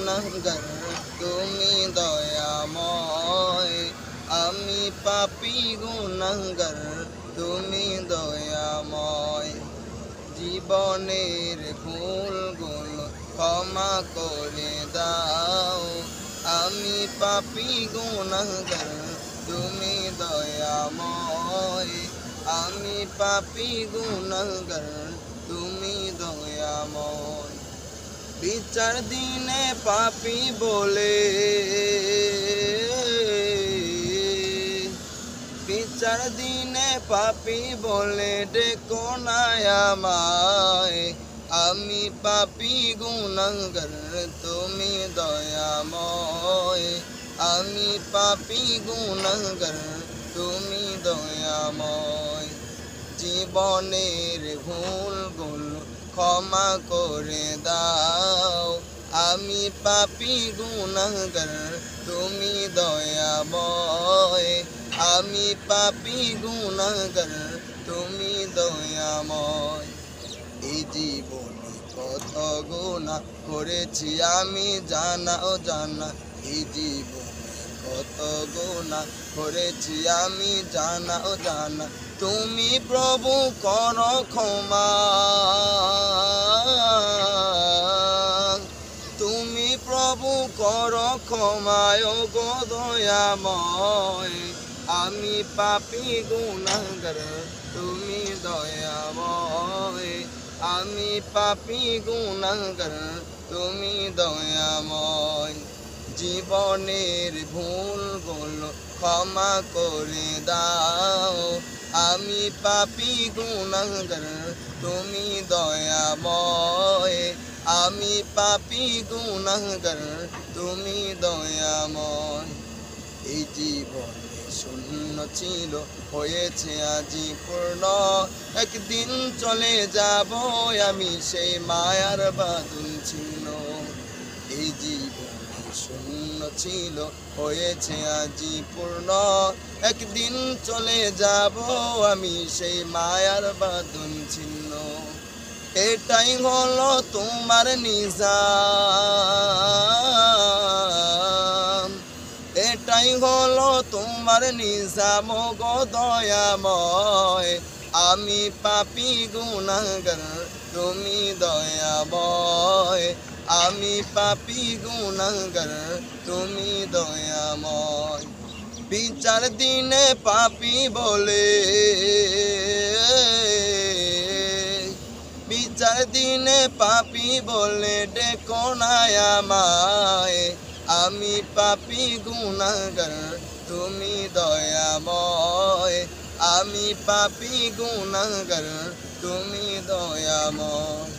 গুনাহগার তুমি দয়াময়। আমি পাপী গুনাহগার তুমি দয়াময়। জীবনের ভুলগুলো ক্ষমা করে দাও। আমি পাপী গুনাহগার তুমি দয়াময়। আমি পাপী গুনাহগার তুমি দয়াময়। বিচার দিনে পাপী বলে, বিচার দিনে পাপী বলে ডেকো না আমায়। আমি পাপী গুনাহগার তুমি দয়াময়। আমি পাপী গুনাহগার তুমি দয়াময়। জীবনের ভুলগুলো ক্ষমা করে দাও। আমি পাপী গুনাহগার তুমি দয়াময়। আমি পাপী গুনাহগার তুমি দয়াময়। এই জীবনে কত গুনাহ করেছি আমি জানা অজানা। এই জীবনে কত গুনাহ করেছি আমি জানা অজানা। তুমি প্রভু করো ক্ষমা। তুমি প্রভু করো ক্ষমা ওগো দয়াময়। আমি পাপী গুনাহগার তুমি দয়াময়। আমি পাপী গুনাহগার তুমি দয়াময়। জীবনের ভুলগুলো ক্ষমা করে দাও। আমি পাপী গুনাহগার তুমি দয়াময়। আমি পাপী গুনাহগার তুমি দয়াময়। এই জীবনে শূন্য ছিল হয়েছে আজি পূর্ণ। একদিন চলে যাব আমি সেই মায়ার বাঁধন ছিন্ন। এই জীবনে শূন্য ছিল হয়েছে আজি পূর্ণ। একদিন চলে যাব আমি সেই মায়ার বাঁধন ছিন্ন। এটাই হলো তোমার নিজাম। এটাই হলো তোমার নিজাম গো দয়াময়। আমি পাপী গুনাহগার তুমি দয়াময়। আমি পাপী গুনাহগার তুমি দয়াময়। বিচার দিনে পাপী বলে, বিচার দিনে পাপী বলে ডেকো না আমায়। আমি পাপী গুনাহগার তুমি দয়াময়। আমি পাপী গুনাহগার তুমি দয়াময়।